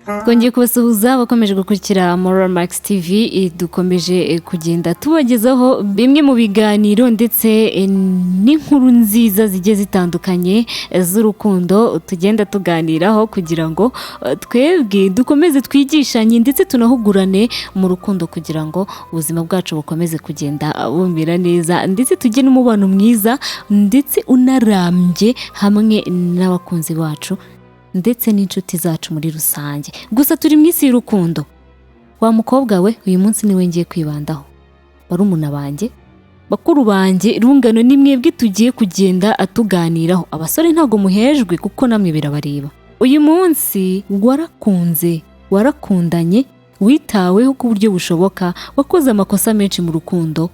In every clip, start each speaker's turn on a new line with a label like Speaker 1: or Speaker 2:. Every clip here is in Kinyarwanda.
Speaker 1: twongeye kubasuhuza bakomeje gukurikira Moral Max TV. Dukomeje kugenda tubagezaho bimwe mu biganiro ndetse n'inkuru nziza zigiye zitandukanye z'urukundo tugenda tuganiraho kugira ngo twebwe dukomeze twigishanye ndetse tunahugurane mu rukundo kugira ngo ubuzima bwacu bukomeze kugenda bumera neza ndetse tugire n'umubano mwiza ndetse unarambye hamwe n'abakunzi bacu ndetse n'inshuti zacu muri rusange. Gusa turi mu isi y'urukundo. Wa mukobwa we, uyu munsi niwe ngiye kwibandaho. Barumuna banjye, bakuru banjye, rungano ni mwebwe tugiye kugenda atuganiraho. Abasore ntago muhejwe kuko namwe birabareba. Uyu munsi warakundanye, witaweho ku buryo bushoboka, wakoze amakosa menshi mu rukundo,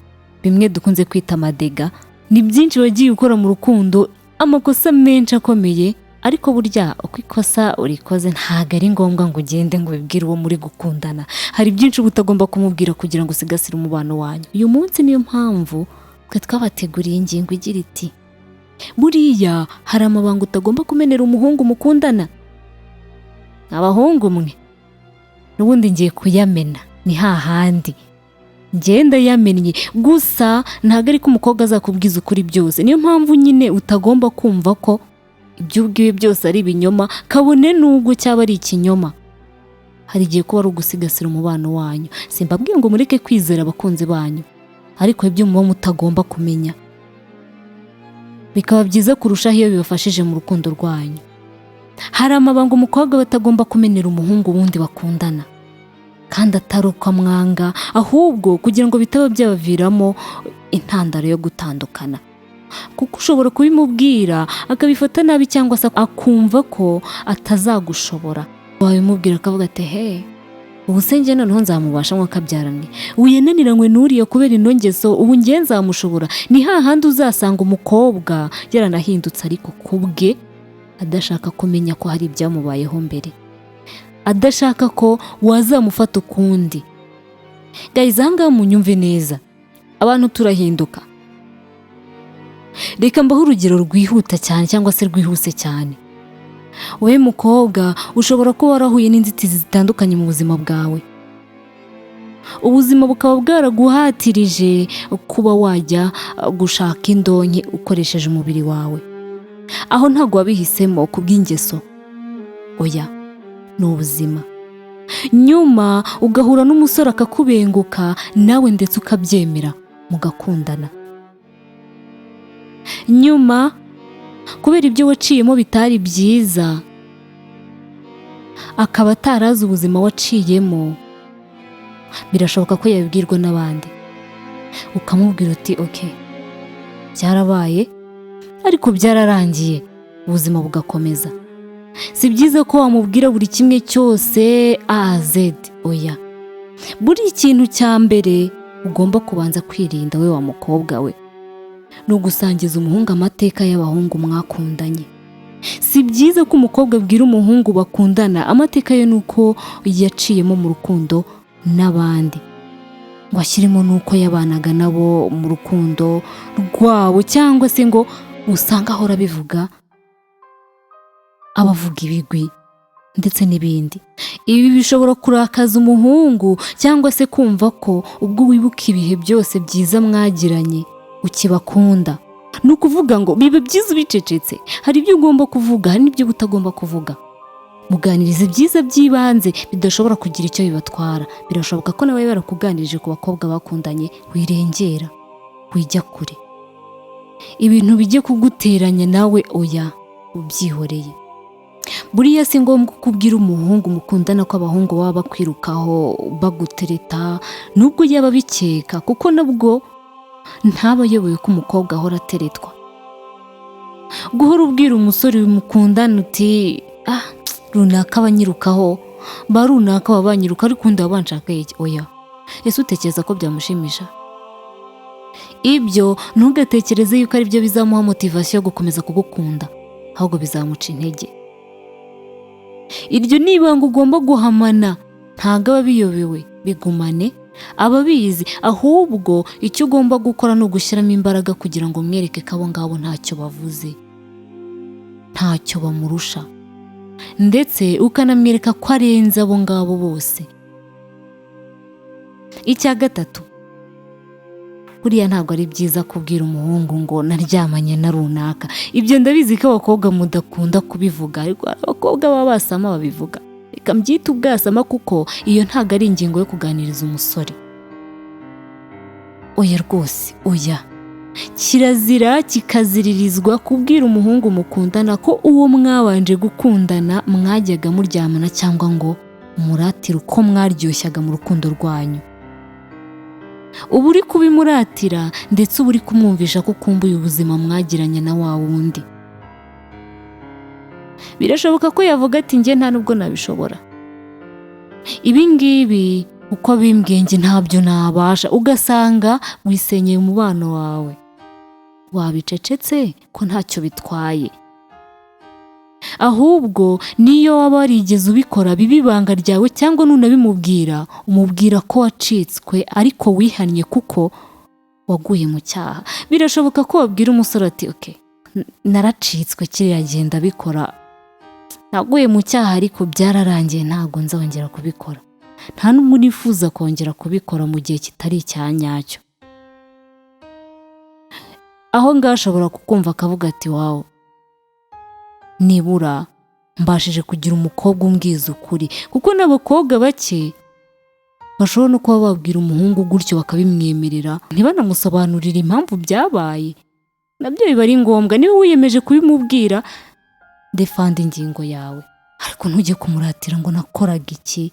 Speaker 1: bimwe dukunze kwita amadega. Ni byinshi wagiye ukora mu rukundo, amakosa menshi akomeye. Ariko burya uko ikosa urikoze ntago ari ngombwa ngo ugende ngo ubibwire uwo muri gukundana. Hari byinshi utagomba kumubwira kugira ngo usigasire umubano wanyu. Uyu munsi niyo mpamvu twe twabateguriye ingingo igira iti: buriya hari amabanga utagomba kumenera umuhungu mukundana. Abahungu mwe, n'ubundi ngiye kuyamena, ni hahandi ngenda yamennye. Gusa ntago ari ko umukobwa azakubwiza ukuri byose. Niyo mpamvu nyine utagomba kumva ko ibyo ubwiwe byose ari ibinyoma, kabone n'ubwo cyaba ari ikinyoma. Hari igihe kuba ari ugusigasira umubano wanyu. Simbabwiye ngo mureke kwizera abakunzi banyu, ariko ibyo muba mutagomba kumenya bikaba byiza kurushaho iyo bibafashije mu rukundo rwanyu. Hari amabanga umukobwa batagomba kumenera umuhungu wundi bakundana, kandi atari uko amwanga, ahubwo kugira ngo bitaba byabaviramo intandaro yo gutandukana. Kuko ushobora kubimubwira akabifata nabi cyangwa se akumva ko atazagushobora. Wabimubwira akavuga ati ubu se njye noneho nzamubasha nk'akabyarane, uyenaniranywe n'uriya kubera ino ngeso, ubu njye nzamushobora. Ni hahandi uzasanga umukobwa yaranahindutse ariko kubwe adashaka kumenya ko hari ibyamubayeho mbere, adashaka ko wazamufata ukundi. Guys, ahangaha munyumve neza, abantu turahinduka. Reka mbaho urugero rwihuta cyane cyangwa se rwihuse cyane. Wowe mukobwa ushobora kuba warahuye n'inzitizi zitandukanye mu buzima bwawe. Ubuzima bukaba bwaraguhatirije kuba wajya gushaka indonke ukoresheje umubiri wawe. Aho ntago wabihisemo kubw'ingeso. Oya, ni ubuzima. Nyuma ugahura n'umusore akakubenguka, nawe ndetse ukabyemera, mugakundana. Nyuma kubera ibyo waciyemo bitari byiza, akaba atarazi ubuzima waciyemo, birashoboka ko yabibwirwa n'abandi. Ukamubwira uti byarabaye ariko byararangiye, ubuzima bugakomeza. Si byiza ko wamubwira buri kimwe cyose A Z. Oya, buri ikintu cya mbere ugomba kubanza kwirinda we wa mukobwa we, ni ugusangiza umuhungu amateka y'abahungu mwakundanye. Si byiza ko umukobwa abwira umuhungu bakundana amateka ye nuko yaciyemo mu rukundo n'abandi, ngo ashyiremo nuko yabanaga nabo mu rukundo rwabo, cyangwa se ngo usanga ahora bivuga, abavuga ibigwi ndetse n'ibindi. Ibi bishobora kurakaza umuhungu cyangwa se kumva ko ubwo wibuka ibihe byose byiza mwagiranye ukibakunda. Ni ukuvuga ngo bibe byiza ubicecetse. Hari ibyo ugomba kuvuga, hari n'ibyo utagomba kuvuga. Muganirize byiza by'ibanze bidashobora kugira icyo bibatwara. Birashoboka ko nawe barakuganirije ku bakobwa bakundanye, wirengera, wijya kure. Ibintu bijye kuguteranya nawe, oya, ubyihoreye. Buriya si ngombwa kubwira umuhungu mukundana ko abahungu baba bakwirukaho bagutereta, nubwo yaba bikeka, kuko nabwo ntaba ayoboye ko umukobwa ahora ateretwa. Guhora ubwira umusore mukundana uti runaka banyirukaho, ba runaka babanyiruka ariko undi wabanshaka iki? Oya, ese utekereza ko byamushimisha? Ibyo ntugatekereze yuko ari byo bizamuha motivasiyo yo gukomeza kugukunda, ahubwo bizamuca intege. Iryo ni ibanga ugomba guhamana, ntago aba biyobewe, bigumane. Ababizi, ahubwo icyo ugomba gukora ni ugushyiramo imbaraga kugira ngo mwereke ko abo ngabo ntacyo bavuze, ntacyo bamurusha. ndetse ukanamwereka ko arenze abo ngabo bose. Icya gatatu, buriya ntabwo ari byiza kubwira umuhungu ngo naryamanye na runaka. Ibyo ndabizi ko abakobwa mudakunda kubivuga, ariko abakobwa baba basama babivuga. Reka mbyite ubwasama kuko iyo ntabwo ari ingingo yo kuganiriza umusore. Oya rwose, oya. Kirazira kikaziririzwa kubwira umuhungu mukundana ko uwo mwabanje gukundana mwajyaga muryamana, cyangwa ngo umuratire uko mwaryoshyaga mu rukundo rwanyu. Uba uri kubimuratira ndetse uba uri kumwumvisha ko ukumbuye ubuzima mwagiranye na wa wundi. Birashoboka ko yavuga ati njye nta nubwo nabishobora. Ibi ngibi uko bimbwiye njye ntabyo nabasha, ugasanga wisenyeye umubano wawe. Wabicecetse ko ntacyo bitwaye. Ahubwo niyo waba warigeze ubikora biba ibanga ryawe, cyangwa nunabimubwira umubwira ko wacitswe ariko wihannye kuko waguye mu cyaha. Birashoboka ko wabwira umusore ati okay, naracitswe kiriya genda bikora, naguye mu cyaha ariko byararangiye, ntabwo nzongera kubikora. Nta n'umwe nifuza kongera kubikora mu gihe kitari icya nyacyo. Aho ngaho ashobora kukumva akavuga ati wawo, nibura mbashije kugira umukobwa umbwiza ukuri. Kuko n'abakobwa bake bashobora no kuba babwira umuhungu gutyo bakabimwemerera, ntibanamusobanurire impamvu byabaye. Nabyo biba ari ngombwa. Niba wiyemeje kubimubwira, defanda ingingo yawe, ariko ntujye kumuratira ngo nakoraga iki,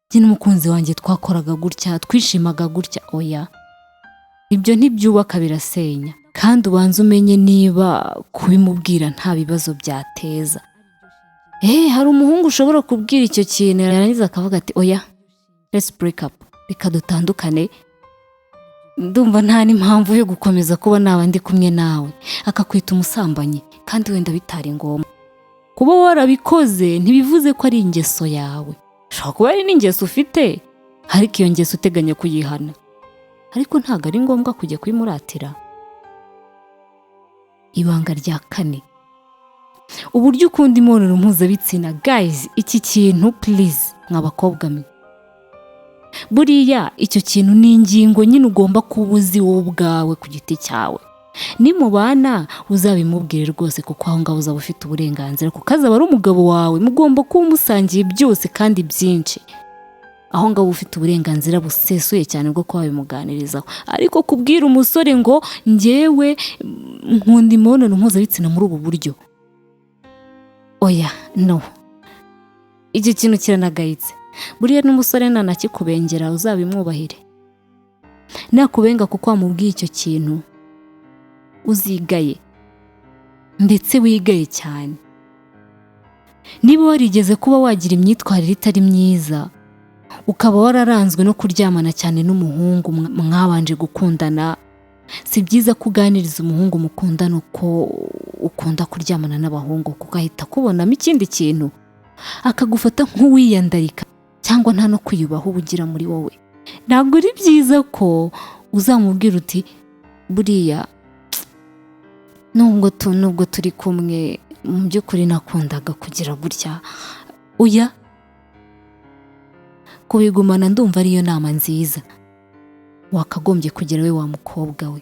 Speaker 1: njye n'umukunzi wanjye twakoraga gutya, twishimaga gutya. Oya, ibyo ntibyubaka, birasenya. Kandi ubanza umenye niba kubimubwira nta bibazo byateza. Hari umuhungu ushobora kubwira icyo kintu yarangiza akavuga ati oya, let's break up, reka dutandukane, ndumva nta n'impamvu yo gukomeza kuba naba ndi kumwe nawe. Akakwita umusambanyi kandi wenda bitari ngombwa. Kuba warabikoze ntibivuze ko ari ingeso yawe. Ushobora kuba ari n'ingeso ufite, ariko iyo ngeso uteganya kuyihana. Ariko ntabwo ari ngombwa kujya kuyimuratira. Ibanga rya kane, uburyo ukunda imibonano mpuzabitsina. Guys, iki kintu please mw'abakobwa mwe, buriya icyo kintu ni ingingo nyine ugomba kuba uzi wowe ubwawe ku giti cyawe. Nimubana uzabimubwire rwose, kuko aho ngaho uzaba ufite uburenganzira, kuko azaba ari umugabo wawe, mugomba kuba umusangiye byose kandi byinshi. Aho ngaho ufite uburenganzira busesuye cyane bwo kuba bimuganirizaho. Ariko kubwira umusore ngo njyewe nkunda imibonano mpuzabitsina muri ubu buryo, oya, no. Icyo kintu kiranagayitse. Buriya n'umusore nanakikubengera uzabimwubahire. Nakubenga kuko wamubwiye icyo kintu, uzigaye, ndetse wigaye cyane. Niba warigeze kuba wagira imyitwarire itari myiza, ukaba wararanzwe no kuryamana cyane n'umuhungu mwabanje gukundana, si byiza kuganiriza umuhungu mukundana uko ukunda kuryamana n'abahungu, kuko ahita kubonamo ikindi kintu, akagufata nk'uwiyandarika, cyangwa nta no kwiyubaho ubugira muri wowe. Ntabwo ari byiza ko uzamubwira uti buriya nubwo turi kumwe mu by'ukuri nakundaga kugira gutya. Oya, kubigumana ndumva ariyo nama nziza wakagombye kugira we wa mukobwa we.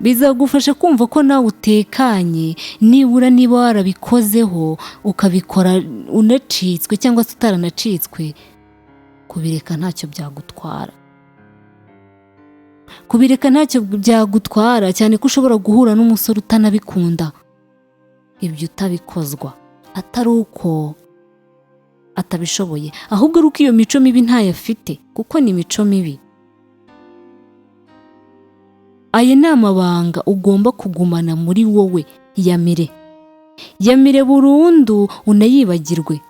Speaker 1: Bizagufasha kumva ko nawe utekanye, nibura niba warabikozeho ukabikora unacitswe cyangwa se utaranacitswe, kubireka ntacyo byagutwara. Kubireka ntacyo byagutwara, cyane ko ushobora guhura n'umusore utanabikunda. Ibyo utabikozwa atari uko atabishoboye, ahubwo ari uko iyo mico mibi ntayo afite, kuko ni imico mibi. Aya ni amabanga ugomba kugumana muri wowe. Yamire burundu, unayibagirwe.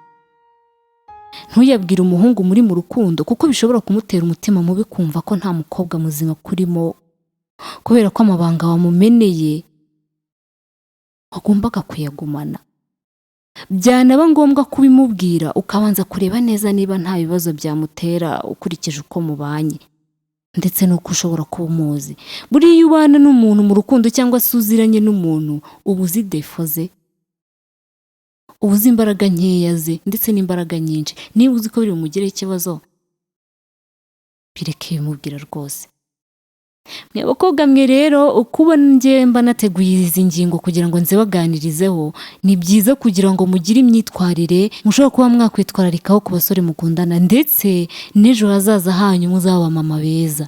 Speaker 1: Ntuyabwire umuhungu muri mu rukundo, kuko bishobora kumutera umutima mubi kumva ko nta mukobwa muzima kurimo, kubera ko amabanga wamumeneye wagombaga kuyagumana. Byanaba ngombwa kubimubwira, ukabanza kureba neza niba nta bibazo byamutera ukurikije uko mubanye, ndetse nuko ushobora kuba umuzi. Buriya iyo ubana n'umuntu mu rukundo cyangwa se uziranye n'umuntu, uba uzi defo ze, uba uzi imbaraga nkeya ze ndetse n'imbaraga nyinshi. Niba uzi ko biri bumugireho ikibazo, bireke bimubwira rwose. Mwe bakobwa mwe rero, kuba njye mba nateguye izi ngingo kugira ngo nzibaganirizeho, ni byiza kugira ngo mugire imyitwarire mushobora kuba mwakwitwararikaho ku basore mukundana, ndetse n'ejo hazaza hanyu muzaba mama beza,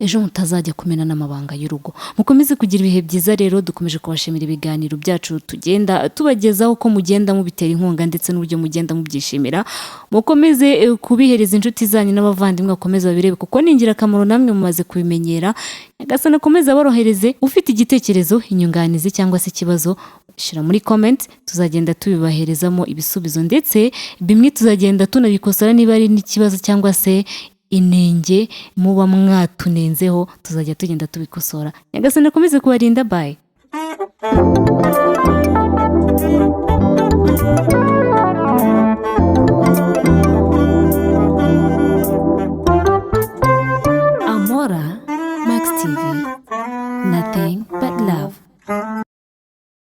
Speaker 1: ejo mutazajya kumena n'amabanga y'urugo. Mukomeze kugira ibihe byiza rero. Dukomeje kubashimira ibiganiro byacu tugenda tubagezaho, ko mugenda mubitera inkunga ndetse n'uburyo mugenda mubyishimira. Mukomeze kubihereza inshuti zanyu n'abavandimwe, bakomeze babirebe kuko ni ingirakamaro, namwe mumaze kubimenyera. Nyagasani akomeze aborohereze. Ufite igitekerezo, inyunganizi cyangwa se ikibazo, shira muri comment, tuzagenda tubibaherezamo ibisubizo, ndetse bimwe tuzagenda tunabikosora niba ari n'ikibazo cyangwa se inenge muba mwatunenzeho, tuzajya tugenda tubikosora. Nyagasani akomeze kubarinda. Bye. Amora Max TV, nothing but love.